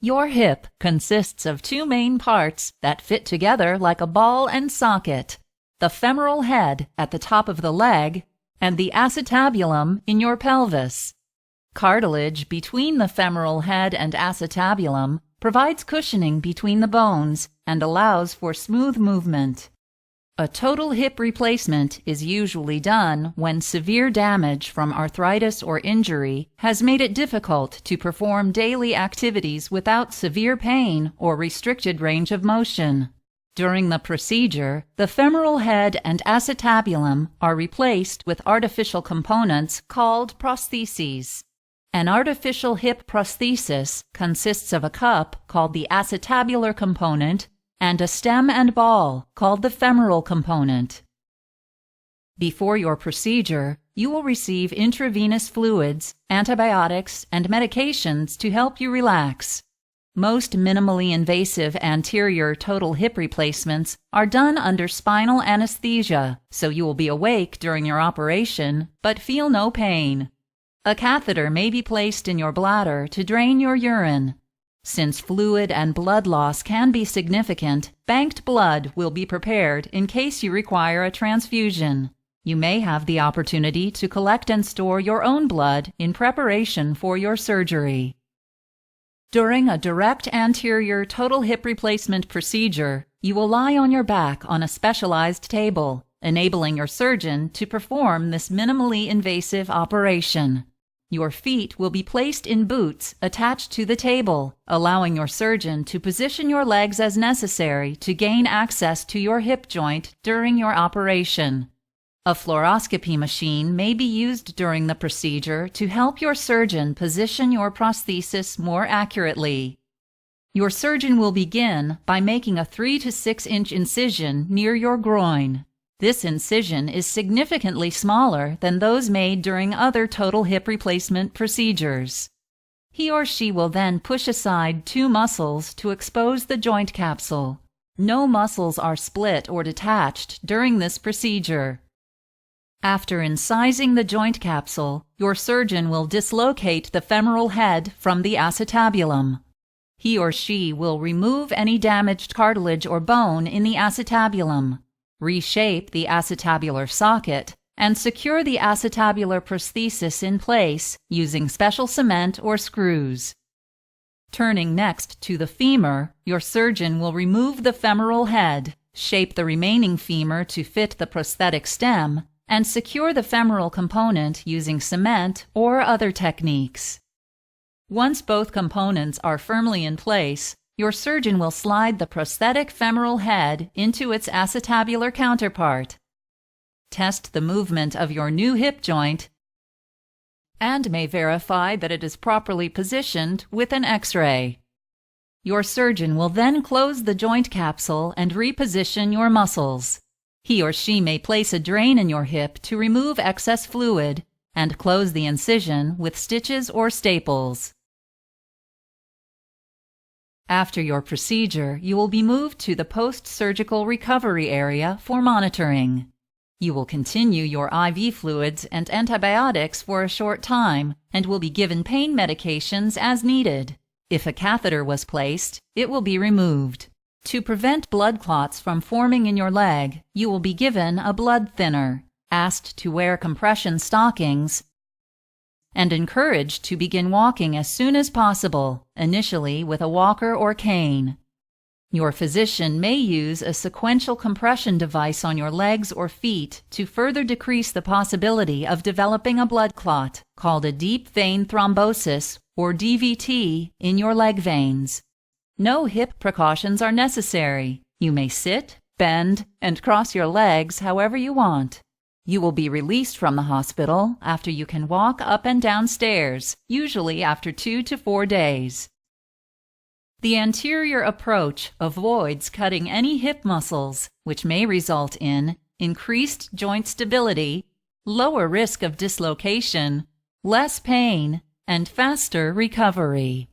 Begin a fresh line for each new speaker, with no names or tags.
Your hip consists of two main parts that fit together like a ball and socket: the femoral head at the top of the leg and the acetabulum in your pelvis. Cartilage between the femoral head and acetabulum provides cushioning between the bones and allows for smooth movement. A total hip replacement is usually done when severe damage from arthritis or injury has made it difficult to perform daily activities without severe pain or restricted range of motion. During the procedure, the femoral head and acetabulum are replaced with artificial components called prostheses. An artificial hip prosthesis consists of a cup called the acetabular component and a stem and ball called the femoral component. Before your procedure, you will receive intravenous fluids, antibiotics, and medications to help you relax. Most minimally invasive anterior total hip replacements are done under spinal anesthesia, so you will be awake during your operation but feel no pain. A catheter may be placed in your bladder to drain your urine. Since fluid and blood loss can be significant, banked blood will be prepared in case you require a transfusion. You may have the opportunity to collect and store your own blood in preparation for your surgery. During a direct anterior total hip replacement procedure, you will lie on your back on a specialized table, enabling your surgeon to perform this minimally invasive operation. Your feet will be placed in boots attached to the table, allowing your surgeon to position your legs as necessary to gain access to your hip joint during your operation. A fluoroscopy machine may be used during the procedure to help your surgeon position your prosthesis more accurately. Your surgeon will begin by making a 3 to 6 inch incision near your groin. This incision is significantly smaller than those made during other total hip replacement procedures. He or she will then push aside 2 muscles to expose the joint capsule. No muscles are split or detached during this procedure. After incising the joint capsule, your surgeon will dislocate the femoral head from the acetabulum. He or she will remove any damaged cartilage or bone in the acetabulum, reshape the acetabular socket, and secure the acetabular prosthesis in place using special cement or screws. Turning next to the femur, your surgeon will remove the femoral head, shape the remaining femur to fit the prosthetic stem, and secure the femoral component using cement or other techniques. Once both components are firmly in place, your surgeon will slide the prosthetic femoral head into its acetabular counterpart. Test the movement of your new hip joint and may verify that it is properly positioned with an X-ray. Your surgeon will then close the joint capsule and reposition your muscles. He or she may place a drain in your hip to remove excess fluid and close the incision with stitches or staples. After your procedure, you will be moved to the post-surgical recovery area for monitoring. You will continue your IV fluids and antibiotics for a short time and will be given pain medications as needed. If a catheter was placed, it will be removed. To prevent blood clots from forming in your leg, you will be given a blood thinner, asked to wear compression stockings, and encouraged to begin walking as soon as possible, initially with a walker or cane. Your physician may use a sequential compression device on your legs or feet to further decrease the possibility of developing a blood clot, called a deep vein thrombosis, or DVT, in your leg veins. No hip precautions are necessary. You may sit, bend, and cross your legs however you want. You will be released from the hospital after you can walk up and down stairs, usually after 2 to 4 days. The anterior approach avoids cutting any hip muscles, which may result in increased joint stability, lower risk of dislocation, less pain, and faster recovery.